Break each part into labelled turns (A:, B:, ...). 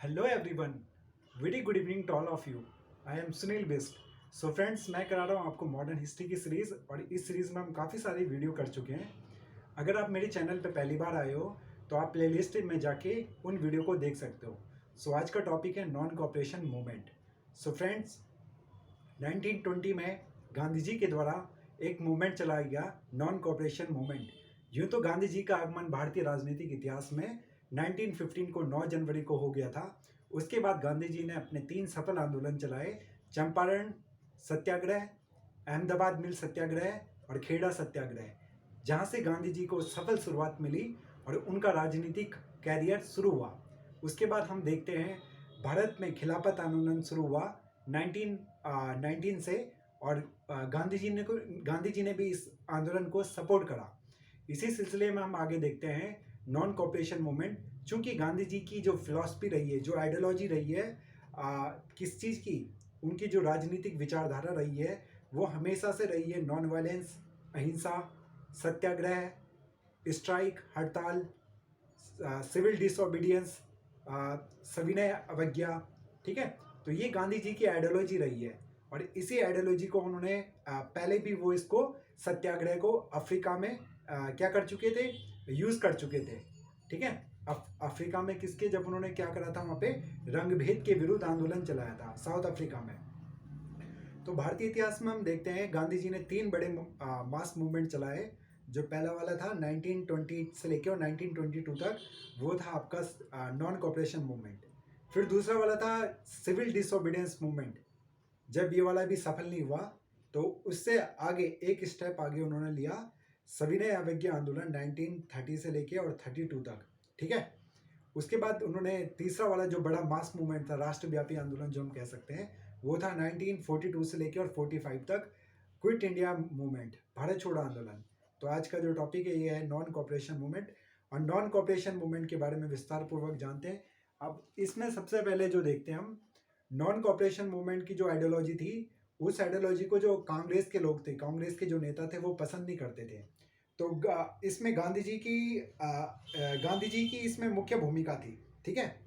A: Hello everyone, very good evening to all of you. I am Sunil Bisht. So friends, मैं करा रहा हूँ आपको मॉडर्न हिस्ट्री की सीरीज़, और इस सीरीज़ में हम काफ़ी सारी वीडियो कर चुके हैं। अगर आप मेरे चैनल पर पहली बार आए हो तो आप प्लेलिस्ट में जाके उन वीडियो को देख सकते हो। सो आज का टॉपिक है non cooperation movement. So friends, 1920 में गांधी जी के द्वारा एक मूवमेंट चलाया गया, नॉन कॉपरेशन मूवमेंट। यूँ तो गांधी जी का आगमन भारतीय राजनीतिक इतिहास में 1915 को 9 जनवरी को हो गया था। उसके बाद गांधी जी ने अपने 3 सफल आंदोलन चलाए: चंपारण सत्याग्रह, अहमदाबाद मिल सत्याग्रह और खेड़ा सत्याग्रह, जहां से गांधी जी को सफल शुरुआत मिली और उनका राजनीतिक कैरियर शुरू हुआ। उसके बाद हम देखते हैं भारत में खिलाफत आंदोलन शुरू हुआ 1919 से, और गांधी जी ने भी इस आंदोलन को सपोर्ट करा। इसी सिलसिले में हम आगे देखते हैं नॉन कॉपरेशन मूवमेंट। चूंकि गांधी जी की जो फिलॉसफी रही है, जो आइडियोलॉजी रही है, किस चीज़ की, उनकी जो राजनीतिक विचारधारा रही है, वो हमेशा से रही है नॉन वायलेंस, अहिंसा, सत्याग्रह, स्ट्राइक, हड़ताल, सिविल डिसोबीडियंस, सविनय अवज्ञा। ठीक है, तो ये गांधी जी की आइडियोलॉजी रही है, और इसी आइडियोलॉजी को उन्होंने पहले भी वो इसको सत्याग्रह को अफ्रीका में क्या कर चुके थे, यूज़ कर चुके थे। ठीक है, अफ्रीका में किसके, जब उन्होंने क्या करा था, वहाँ पे रंगभेद के विरुद्ध आंदोलन चलाया था साउथ अफ्रीका में। तो भारतीय इतिहास में हम देखते हैं गांधी जी ने 3 बड़े मास मूवमेंट चलाए। जो पहला वाला था 1920 से लेकर और 1922 तक, वो था आपका नॉन कॉपरेशन मूवमेंट। फिर दूसरा वाला था सिविल डिसोबीडियंस मूवमेंट। जब ये वाला भी सफल नहीं हुआ तो उससे आगे एक स्टेप आगे उन्होंने लिया सविनय अवज्ञा आंदोलन 1930 से लेके और 32 तक। ठीक है, उसके बाद उन्होंने तीसरा वाला जो बड़ा मास मूवमेंट था, राष्ट्रव्यापी आंदोलन जो हम कह सकते हैं, वो था 1942 से लेकर और 45 तक, क्विट इंडिया मूवमेंट, भारत छोड़ो आंदोलन। तो आज का जो टॉपिक है ये है नॉन कॉपरेशन मूवमेंट, और नॉन कॉपरेशन मूवमेंट के बारे में विस्तार पूर्वक जानते हैं। अब इसमें सबसे पहले जो देखते हैं हम, नॉन कॉपरेशन मूवमेंट की जो आइडियोलॉजी थी, उस आइडियोलॉजी को जो कांग्रेस के लोग थे, कांग्रेस के जो नेता थे, वो पसंद नहीं करते थे। तो इसमें गांधी जी की इसमें मुख्य भूमिका थी। ठीक है,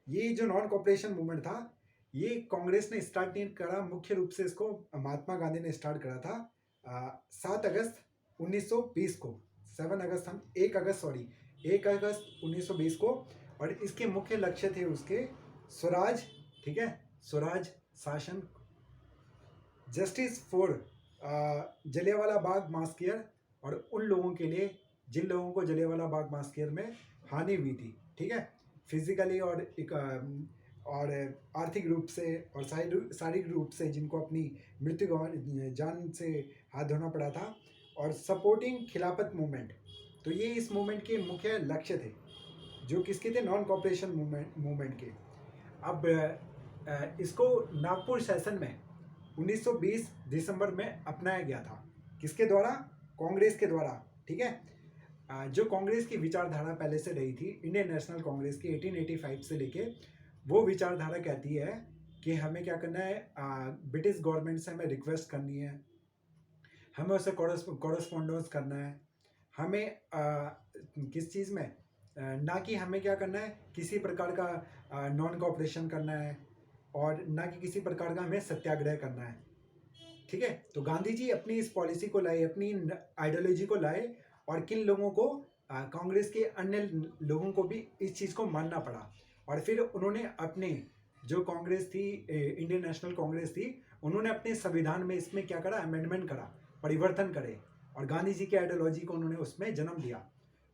A: ये जो नॉन कॉपरेशन मूवमेंट था, ये कांग्रेस ने स्टार्ट नहीं करा, मुख्य रूप से इसको महात्मा गांधी ने स्टार्ट करा था 7 अगस्त 1920 को। 1 अगस्त 1920 को। और इसके मुख्य लक्ष्य थे उसके स्वराज, ठीक है, स्वराज शासन, जस्टिस फॉर जलियांवाला बाग मास्केयर, और उन लोगों के लिए जिन लोगों को जलियांवाला बाग मास्केयर में हानि हुई थी। ठीक है, फिजिकली और आर्थिक रूप से और शारीरिक रूप से, जिनको अपनी जान से हाथ धोना पड़ा था, और सपोर्टिंग खिलाफत मूवमेंट। तो ये इस मूवमेंट के मुख्य लक्ष्य थे, जो किसके थे, नॉन कॉपरेशन मूवमेंट के। अब इसको नागपुर सेशन में 1920 दिसंबर में अपनाया गया था। किसके द्वारा, कांग्रेस के द्वारा। ठीक है, जो कांग्रेस की विचारधारा पहले से रही थी, इंडियन नेशनल कांग्रेस की 1885 से लेके, वो विचारधारा कहती है कि हमें क्या करना है, ब्रिटिश गवर्नमेंट से हमें रिक्वेस्ट करनी है, हमें उससे कॉरस्पॉन्डेंस करना है, हमें किस चीज़ में, ना कि हमें क्या करना है, किसी प्रकार का नॉन कॉपरेशन करना है, और ना कि किसी प्रकार का हमें सत्याग्रह करना है। ठीक है, तो गांधी जी अपनी इस पॉलिसी को लाए, अपनी आइडियोलॉजी को लाए, और किन लोगों को, कांग्रेस के अन्य लोगों को भी इस चीज़ को मानना पड़ा। और फिर उन्होंने अपने जो कांग्रेस थी, इंडियन नेशनल कांग्रेस थी, उन्होंने अपने संविधान में इसमें क्या करा, अमेंडमेंट करा, परिवर्तन करे, और गांधी जी की आइडियोलॉजी को उन्होंने उसमें जन्म दिया।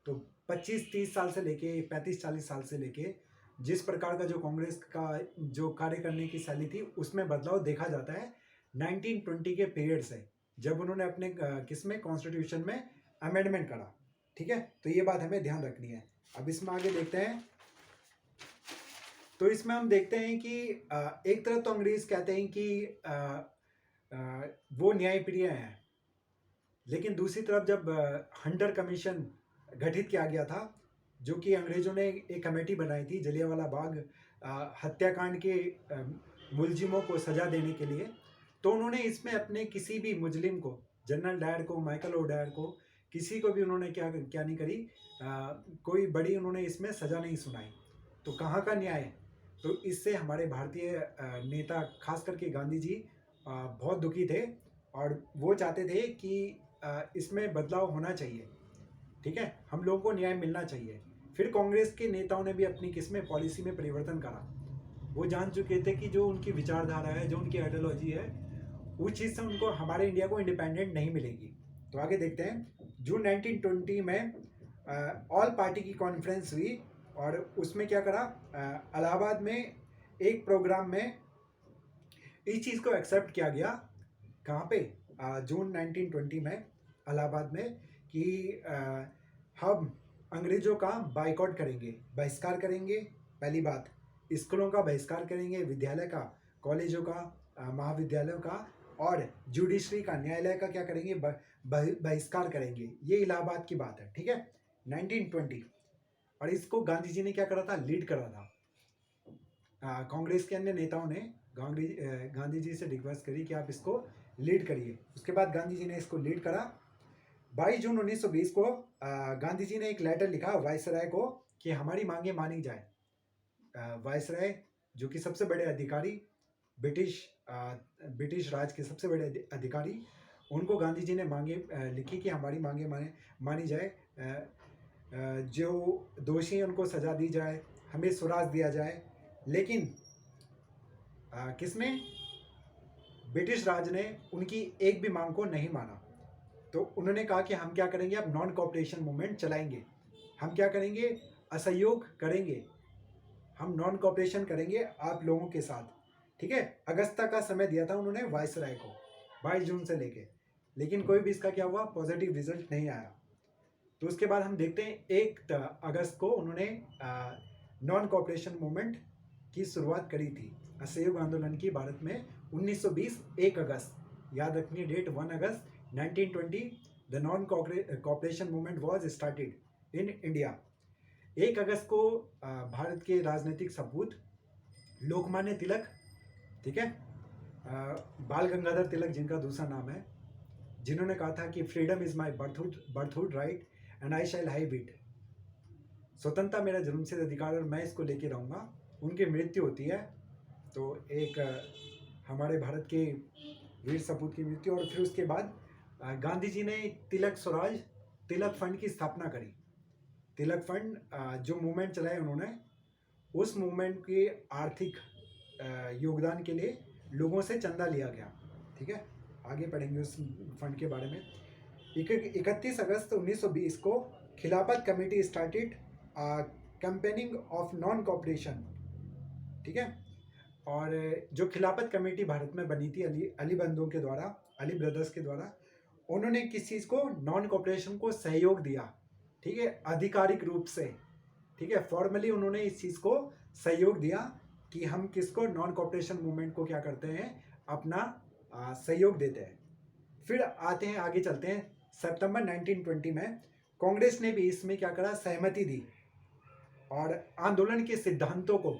A: तो 25-30 साल से लेके 35-40 साल से लेके जिस प्रकार का जो कांग्रेस का जो कार्य करने की शैली थी, उसमें बदलाव देखा जाता है 1920 के पीरियड से, जब उन्होंने अपने किसमें, कॉन्स्टिट्यूशन में अमेंडमेंट करा। ठीक है, तो ये बात हमें ध्यान रखनी है। अब इसमें आगे देखते हैं। तो इसमें हम देखते हैं कि एक तरफ तो अंग्रेज कहते हैं कि वो न्यायप्रिय हैं, लेकिन दूसरी तरफ जब हंटर कमीशन गठित किया गया था, जो कि अंग्रेजों ने एक कमेटी बनाई थी जलियांवाला बाग हत्याकांड के मुलजिमों को सजा देने के लिए, तो उन्होंने इसमें अपने किसी भी मुजलिम को, जनरल डायर को, माइकल ओ डायर को, किसी को भी उन्होंने क्या नहीं करी, कोई बड़ी उन्होंने इसमें सजा नहीं सुनाई। तो कहाँ का न्याय, तो इससे हमारे भारतीय नेता खास करके गांधी जी बहुत दुखी थे और वो चाहते थे कि इसमें बदलाव होना चाहिए, ठीक है, हम लोगों को न्याय मिलना चाहिए। फिर कांग्रेस के नेताओं ने भी अपनी किस्में पॉलिसी में परिवर्तन करा। वो जान चुके थे कि जो उनकी विचारधारा है, जो उनकी आइडियोलॉजी है, उस चीज़ से उनको हमारे इंडिया को इंडिपेंडेंट नहीं मिलेगी। तो आगे देखते हैं। जून 1920 में ऑल पार्टी की कॉन्फ्रेंस हुई और उसमें क्या करा, इलाहाबाद में एक प्रोग्राम में इस चीज़ को एक्सेप्ट किया गया। कहाँ पे? जून 1920 में इलाहाबाद में कि हम अंग्रेज़ों का बाइकआउट करेंगे, बहिष्कार करेंगे। पहली बात, स्कूलों का बहिष्कार करेंगे, विद्यालय का, कॉलेजों का, महाविद्यालयों का, और जुडिशरी का, न्यायालय का क्या करेंगे, बहिष्कार करेंगे। ये इलाहाबाद की बात है, ठीक है, 1920। और इसको गांधी जी ने क्या करा था, लीड करा था। कांग्रेस के अन्य नेताओं ने गांधी जी से रिक्वेस्ट करी कि आप इसको लीड करिए। उसके बाद गांधी जी ने इसको लीड करा। 22 जून 1920 को गांधी जी ने एक लेटर लिखा वायसराय को कि हमारी मांगे मानी जाए। वायसराय जो कि सबसे बड़े अधिकारी, ब्रिटिश राज के सबसे बड़े अधिकारी, उनको गांधी जी ने मांगे लिखी कि हमारी मांगे मानी जाए, जो दोषी हैं उनको सजा दी जाए, हमें स्वराज दिया जाए। लेकिन किसने? ब्रिटिश राज ने उनकी एक भी मांग को नहीं माना। तो उन्होंने कहा कि हम क्या करेंगे, अब नॉन कोऑपरेशन मूवमेंट चलाएंगे, हम क्या करेंगे, असहयोग करेंगे, हम नॉन कोऑपरेशन करेंगे आप लोगों के साथ, ठीक है। अगस्त तक का समय दिया था उन्होंने वायसराय को, 22 जून से लेके, लेकिन कोई भी इसका क्या हुआ, पॉजिटिव रिजल्ट नहीं आया। तो उसके बाद हम देखते हैं 1 अगस्त को उन्होंने नॉन कोऑपरेशन मूवमेंट की शुरुआत करी थी, असहयोग आंदोलन की भारत में। 1920 1 अगस्त, याद रखनी date, 1 August 1920 the non cooperation movement was started in India. 1 अगस्त को भारत के राजनीतिक सपूत लोकमान्य तिलक, ठीक है, बाल गंगाधर तिलक जिनका दूसरा नाम है, जिन्होंने कहा था कि freedom is my birthhood right and I shall have it, स्वतंत्रता मेरा जन्मसिद्ध अधिकार और मैं इसको लेके रहूँगा, उनकी मृत्यु होती है। तो एक हमारे भारत के वीर सपूत की मृत्यु। और फिर उसके बाद गांधी जी ने तिलक स्वराज, तिलक फंड की स्थापना करी। तिलक फंड जो मूवमेंट चलाए उन्होंने, उस मूवमेंट के आर्थिक योगदान के लिए लोगों से चंदा लिया गया, ठीक है, आगे पढ़ेंगे उस फंड के बारे में। 31 अगस्त 1920 को खिलाफत committee started campaigning of non cooperation, ठीक है। और जो खिलाफत कमेटी भारत में बनी थी अली बंधुओं के द्वारा, अली ब्रदर्स के द्वारा, उन्होंने किस चीज़ को, नॉन कोऑपरेशन को सहयोग दिया, ठीक है, आधिकारिक रूप से, ठीक है, फॉर्मली उन्होंने इस चीज़ को सहयोग दिया कि हम किसको, नॉन कोऑपरेशन मूवमेंट को क्या करते हैं, अपना सहयोग देते हैं। फिर आते हैं, आगे चलते हैं, सितंबर 1920 में कांग्रेस ने भी इसमें क्या करा, सहमति दी। और आंदोलन के सिद्धांतों को,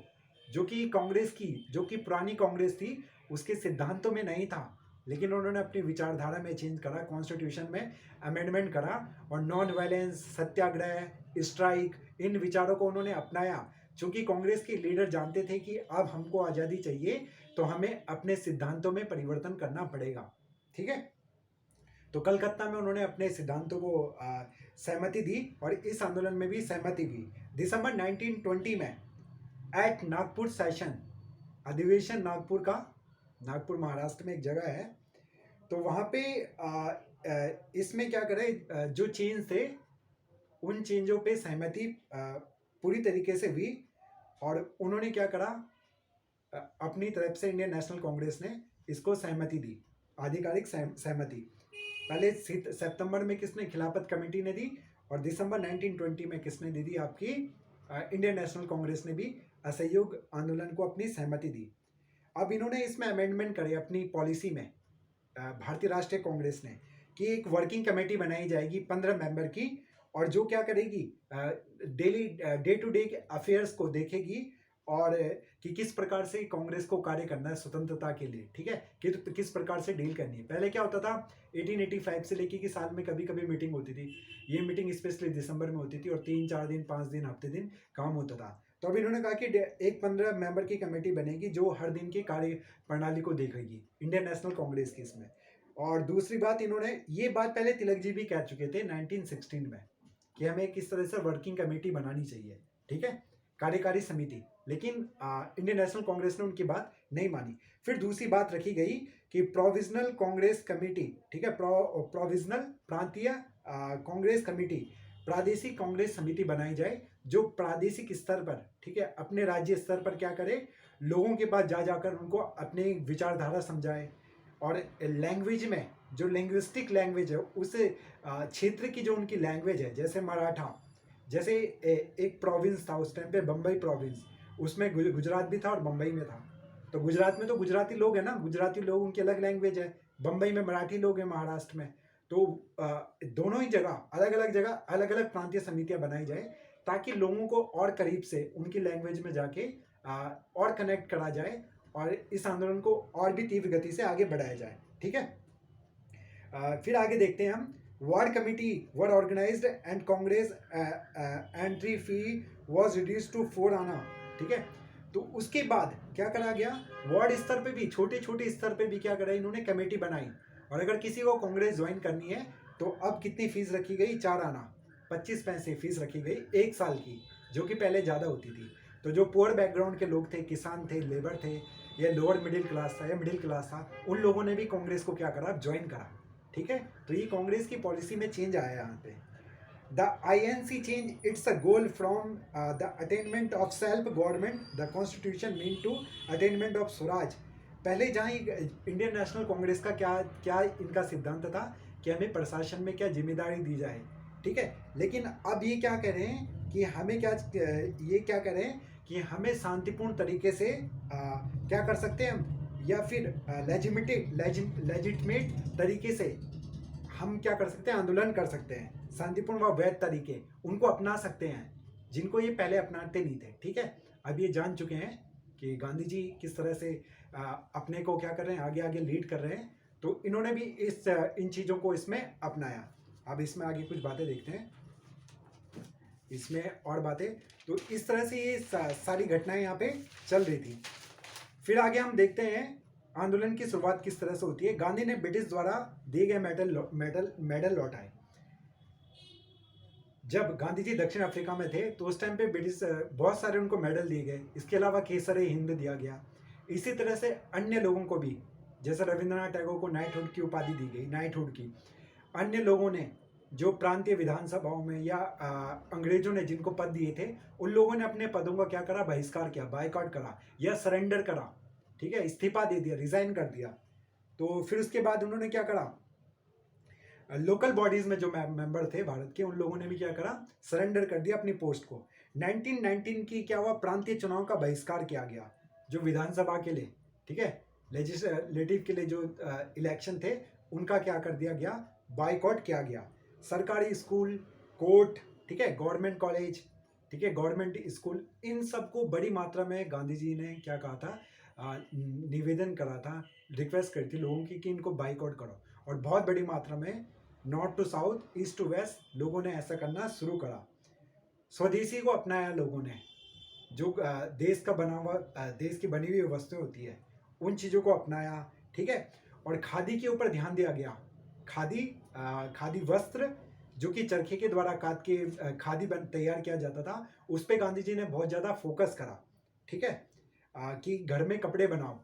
A: जो कि कांग्रेस की, जो कि पुरानी कांग्रेस थी, उसके सिद्धांतों में नहीं था, लेकिन उन्होंने अपनी विचारधारा में चेंज करा, कॉन्स्टिट्यूशन में अमेंडमेंट करा और नॉन वायलेंस, सत्याग्रह, स्ट्राइक, इन विचारों को उन्होंने अपनाया। चूंकि कांग्रेस के लीडर जानते थे कि अब हमको आज़ादी चाहिए, तो हमें अपने सिद्धांतों में परिवर्तन करना पड़ेगा, ठीक है। तो कलकत्ता में उन्होंने अपने सिद्धांतों को सहमति दी और इस आंदोलन में भी सहमति हुई। दिसंबर 1920 में एट नागपुर सेशन, अधिवेशन नागपुर का, नागपुर महाराष्ट्र में एक जगह है, तो वहाँ पे इसमें क्या करे, जो चेंज थे उन चेंजों पे सहमति पूरी तरीके से हुई। और उन्होंने क्या करा, अपनी तरफ से इंडियन नेशनल कांग्रेस ने इसको सहमति दी, आधिकारिक सहमति। पहले सितंबर में किसने, खिलाफत कमेटी ने दी, और दिसंबर 1920 में किसने दी आपकी, इंडियन नेशनल कांग्रेस ने भी असहयोग आंदोलन को अपनी सहमति दी। अब इन्होंने इसमें अमेंडमेंट करे अपनी पॉलिसी में, भारतीय राष्ट्रीय कांग्रेस ने, कि एक वर्किंग कमेटी बनाई जाएगी 15 मेंबर की, और जो क्या करेगी, daily day to day affairs को देखेगी और कि किस प्रकार से कांग्रेस को कार्य करना है स्वतंत्रता के लिए, ठीक है, कि किस प्रकार से डील करनी है। पहले क्या होता था, 1885 से लेके कि साल में कभी कभी मीटिंग होती थी, ये मीटिंग स्पेशली दिसंबर में होती थी और 3-4 दिन, 5 दिन, हफ्ते दिन काम होता था। तो अब इन्होंने कहा कि एक 15 मेंबर की कमेटी बनेगी जो हर दिन की कार्य प्रणाली को देखेगी, इंडियन नेशनल कांग्रेस की इसमें। और दूसरी बात, इन्होंने ये बात पहले तिलक जी भी कह चुके थे 1916 में कि हमें किस तरह से वर्किंग कमेटी बनानी चाहिए, ठीक है, कार्यकारी समिति। लेकिन इंडियन नेशनल कांग्रेस ने उनकी बात नहीं मानी। फिर दूसरी बात रखी गई कि प्रोविजनल कांग्रेस कमेटी, ठीक है, प्रोविजनल प्रांतीय कांग्रेस कमेटी, प्रादेशिक कांग्रेस समिति बनाई जाए जो प्रादेशिक स्तर पर, ठीक है, अपने राज्य स्तर पर क्या करे, लोगों के पास जा जाकर उनको अपनी विचारधारा समझाए। और लैंग्वेज में जो लिंग्विस्टिक लैंग्वेज है उस क्षेत्र की जो उनकी लैंग्वेज है, जैसे मराठा, जैसे एक प्रोविंस था उस टाइम पे बम्बई प्रोविंस, उसमें गुजरात भी था और बम्बई में था। तो गुजरात में तो गुजराती लोग हैं ना, गुजराती लोग, उनकी अलग लैंग्वेज है। बम्बई में मराठी लोग हैं, महाराष्ट्र में। तो दोनों ही जगह अलग अलग प्रांतीय समितियां बनाई जाए ताकि लोगों को और करीब से उनकी लैंग्वेज में जाके और कनेक्ट करा जाए और इस आंदोलन को और भी तीव्र गति से आगे बढ़ाया जाए, ठीक है। फिर आगे देखते हैं हम। Ward committee were organised and Congress entry fee was reduced to 4 anna, ठीक है। तो उसके बाद क्या करा गया, वार्ड स्तर पे भी, छोटे छोटे स्तर पे भी क्या करा, इन्होंने कमेटी बनाई। और अगर किसी को कांग्रेस ज्वाइन करनी है तो अब कितनी फीस रखी गई, 4 आना 25 पैसे फीस रखी गई 1 साल की, जो कि पहले ज़्यादा होती थी। तो जो पुअर बैकग्राउंड के लोग थे, किसान थे, लेबर थे, या लोअर मिडिल क्लास था या मिडिल क्लास था, उन लोगों ने भी कांग्रेस को क्या करा, ज्वाइन करा, ठीक है। तो ये कांग्रेस की पॉलिसी में चेंज आया यहाँ पे। The INC change its a goal from the attainment of self government the constitution mean to attainment of Swaraj. पहले जहाँ इंडियन नेशनल कांग्रेस का क्या क्या इनका सिद्धांत था कि हमें प्रशासन में क्या जिम्मेदारी दी जाए, ठीक है। लेकिन अब ये क्या कह रहे हैं कि हमें क्या, ये क्या कह रहे हैं कि हमें शांतिपूर्ण तरीके से क्या कर सकते हैं हम, या फिर लेजिटिमेट तरीके से हम क्या कर सकते हैं, आंदोलन कर सकते हैं, शांतिपूर्ण व वैध तरीके उनको अपना सकते हैं जिनको ये पहले अपनाते नहीं थे, ठीक है। अब ये जान चुके हैं कि गांधी जी किस तरह से अपने को क्या कर रहे हैं, आगे आगे लीड कर रहे हैं। तो इन्होंने भी इन चीज़ों को इसमें अपनाया। अब इसमें आगे कुछ बातें देखते हैं, इसमें और बातें। तो इस तरह से ये सारी घटनाएं यहाँ पे चल रही थी। फिर आगे हम देखते हैं आंदोलन की शुरुआत किस तरह से होती है। गांधी ने ब्रिटिश द्वारा दिए गए मेडल लौटाए। जब गांधी जी दक्षिण अफ्रीका में थे तो उस टाइम पे ब्रिटिश बहुत सारे उनको मेडल दिए गए। इसके अलावा केसर हिंद दिया गया। इसी तरह से अन्य लोगों को भी, जैसे रविंद्रनाथ टैगोर को नाइटहुड की उपाधि दी गई, नाइटहुड की। अन्य लोगों ने जो प्रांतीय विधानसभाओं में या अंग्रेजों ने जिनको पद दिए थे, उन लोगों ने अपने पदों का क्या करा, बहिष्कार किया, बायकॉट करा या सरेंडर करा, ठीक है, इस्तीफा दे दिया, रिजाइन कर दिया। तो फिर उसके बाद उन्होंने क्या करा, लोकल बॉडीज में जो मेंबर थे भारत के, उन लोगों ने भी क्या करा, सरेंडर कर दिया अपनी पोस्ट को। 1919 की क्या हुआ, प्रांतीय चुनाव का बहिष्कार किया गया, जो विधानसभा के लिए, ठीक है, लेजिस्लेटिव के लिए जो इलेक्शन थे उनका क्या कर दिया गया, बायकॉट किया गया। सरकारी स्कूल, कोर्ट, ठीक है, गवर्नमेंट कॉलेज, ठीक है, गवर्नमेंट स्कूल, इन सबको बड़ी मात्रा में गांधी जी ने क्या कहा था, निवेदन करा था, रिक्वेस्ट करी थी लोगों की कि इनको बाइकआउट करो। और बहुत बड़ी मात्रा में north to south, east to west लोगों ने ऐसा करना शुरू करा। स्वदेशी को अपनाया लोगों ने, जो देश का बना हुआ, देश की बनी हुई वस्तुएं होती है, उन चीज़ों को अपनाया, ठीक है। और खादी के ऊपर ध्यान दिया गया। खादी वस्त्र जो कि चरखे के द्वारा काट के खादी तैयार किया जाता था, उस पर गांधी जी ने बहुत ज़्यादा फोकस करा, ठीक है। कि घर में कपड़े बनाओ,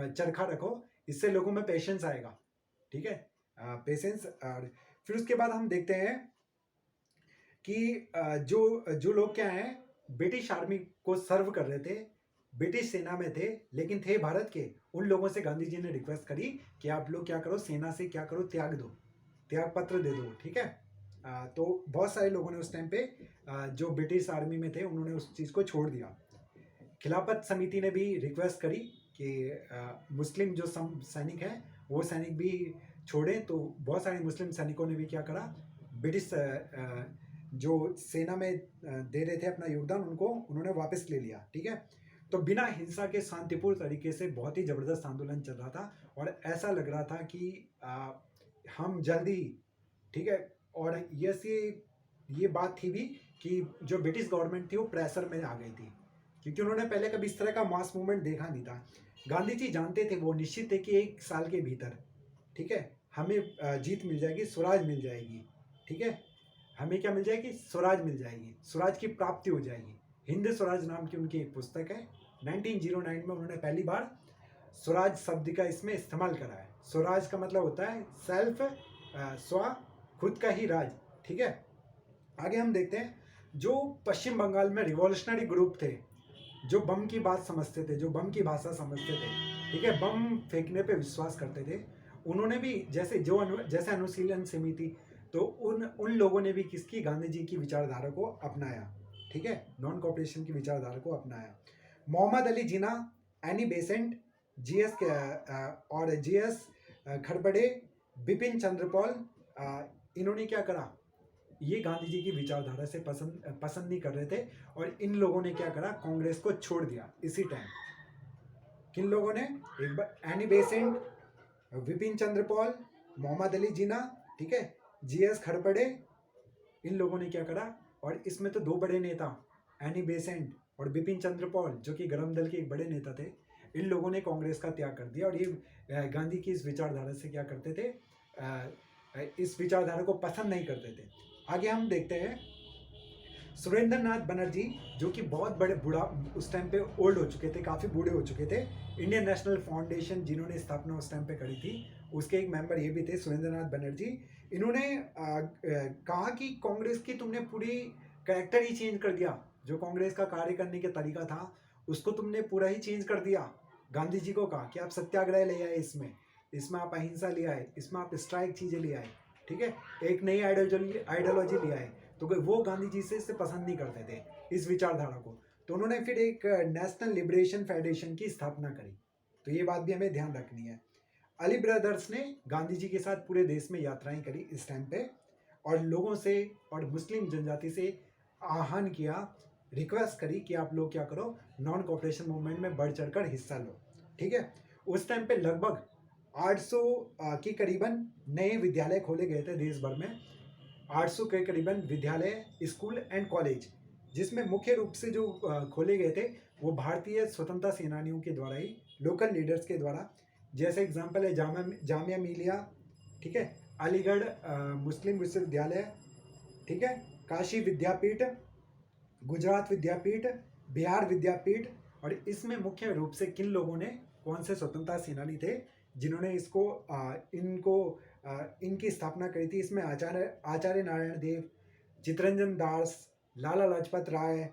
A: चरखा रखो, इससे लोगों में पेशेंस आएगा, ठीक है, पेशेंस। और फिर उसके बाद हम देखते हैं कि जो लोग क्या हैं, ब्रिटिश आर्मी को सर्व कर रहे थे, ब्रिटिश सेना में थे लेकिन थे भारत के, उन लोगों से गांधी जी ने रिक्वेस्ट करी कि आप लोग क्या करो, सेना से क्या करो, त्याग दो, त्याग पत्र दे दो, ठीक है। तो बहुत सारे लोगों ने उस टाइम पे जो ब्रिटिश आर्मी में थे उन्होंने उस चीज़ को छोड़ दिया। खिलाफत समिति ने भी रिक्वेस्ट करी कि मुस्लिम जो सैनिक हैं वो सैनिक भी छोड़ें। तो बहुत सारे मुस्लिम सैनिकों ने भी क्या करा, ब्रिटिश जो सेना में दे रहे थे अपना योगदान, उनको उन्होंने वापस ले लिया, ठीक है। तो बिना हिंसा के शांतिपूर्ण तरीके से बहुत ही ज़बरदस्त आंदोलन चल रहा था और ऐसा लग रहा था कि हम जल्दी, ठीक है। और ये बात थी भी कि जो ब्रिटिश गवर्नमेंट थी वो प्रेशर में आ गई थी, क्योंकि उन्होंने पहले कभी इस तरह का मास मूवमेंट देखा नहीं था। गांधी जी जानते थे, वो निश्चित थे कि 1 साल के भीतर, ठीक है, हमें जीत मिल जाएगी, स्वराज मिल जाएगी, ठीक है, हमें क्या मिल जाएगी, स्वराज मिल जाएगी, स्वराज की प्राप्ति हो जाएगी। हिंद स्वराज नाम की उनकी एक पुस्तक है। 1909 में उन्होंने पहली बार स्वराज शब्द का इसमें इस्तेमाल करा है। स्वराज का मतलब होता है सेल्फ, स्व, खुद का ही राज, ठीक है। आगे हम देखते हैं, जो पश्चिम बंगाल में रिवॉल्यूशनरी ग्रुप थे, जो बम की बात समझते थे, जो बम की भाषा समझते थे, ठीक है, बम फेंकने पे विश्वास करते थे, उन्होंने भी जैसे जैसे अनुशीलन समिति, तो उन लोगों ने भी किसकी, गांधी जी की विचारधारा को अपनाया, ठीक है, नॉन कॉपरेशन की विचारधारा को अपनाया। Mohammad Ali Jinnah, Annie Besant, GS और जीएस खड़बड़े, बिपिन चंद्र पाल, इन्होंने क्या करा, ये गांधी जी की विचारधारा से पसंद नहीं कर रहे थे, और इन लोगों ने क्या करा, कांग्रेस को छोड़ दिया इसी टाइम। किन लोगों ने, एक बार एनी बेसेंट, विपिन चंद्र पाल, मोहम्मद अली जिन्ना, ठीक है, जीएस खड़पड़े, इन लोगों ने क्या करा, और इसमें तो 2 बड़े नेता, एनी बेसेंट और बिपिन चंद्र पाल, जो कि गरम दल के एक बड़े नेता थे, इन लोगों ने कांग्रेस का त्याग कर दिया, और ये गांधी की इस विचारधारा से क्या करते थे, इस विचारधारा को पसंद नहीं करते थे। आगे हम देखते हैं, सुरेंद्र नाथ बनर्जी, जो कि बहुत बड़े बूढ़ा, उस टाइम पे ओल्ड हो चुके थे, काफ़ी बूढ़े हो चुके थे। इंडियन नेशनल फाउंडेशन जिन्होंने स्थापना उस टाइम पे करी थी, उसके एक मेंबर ये भी थे, सुरेंद्र नाथ बनर्जी। इन्होंने कहा कि कांग्रेस की तुमने पूरी कैरेक्टर ही चेंज कर दिया, जो कांग्रेस का कार्य करने का तरीका था उसको तुमने पूरा ही चेंज कर दिया। गांधी जी को कहा कि आप सत्याग्रह ले आए, इसमें आप अहिंसा ले आए, इसमें आप स्ट्राइक चीज़ें ले आए, ठीक है, एक नई आइडियोलॉजी ले आए। तो वो गांधी जी से इसे पसंद नहीं करते थे, इस विचारधारा को। तो उन्होंने फिर एक नेशनल लिबरेशन फेडरेशन की स्थापना करी। तो ये बात भी हमें ध्यान रखनी है। अली ब्रदर्स ने गांधी जी के साथ पूरे देश में यात्राएं करी इस टाइम पे, और लोगों से और मुस्लिम जनजाति से आह्वान किया, रिक्वेस्ट करी कि आप लोग क्या करो, नॉन कॉपरेशन मूवमेंट में बढ़ चढ़कर हिस्सा लो, ठीक है। उस टाइम पे लगभग 800 के करीबन नए विद्यालय खोले गए थे देश भर में, 800 के करीबन विद्यालय, स्कूल एंड कॉलेज, जिसमें मुख्य रूप से जो खोले गए थे वो भारतीय स्वतंत्रता सेनानियों के द्वारा ही, लोकल लीडर्स के द्वारा। जैसे एग्जांपल है जामिया मिलिया, ठीक है, अलीगढ़ मुस्लिम विश्वविद्यालय, ठीक है, काशी विद्यापीठ, गुजरात विद्यापीठ, बिहार विद्यापीठ। और इसमें मुख्य रूप से किन लोगों ने, कौन से स्वतंत्रता सेनानी थे जिन्होंने इनकी स्थापना करी थी। इसमें आचार्य नारायण देव, चित्तरंजन दास, लाला लाजपत राय,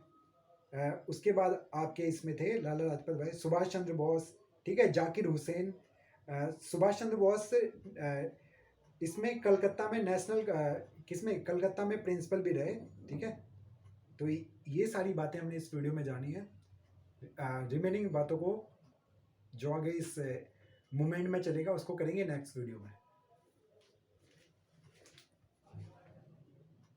A: उसके बाद आपके इसमें थे लाला लाजपत राय, सुभाष चंद्र बोस, ठीक है, जाकिर हुसैन। सुभाष चंद्र बोस इसमें कलकत्ता में कलकत्ता में प्रिंसिपल भी रहे, ठीक है। तो ये सारी बातें हमने इस वीडियो में जानी है। रिमेनिंग बातों को जो आगे इस मूवमेंट में चलेगा उसको करेंगे नेक्स्ट वीडियो में।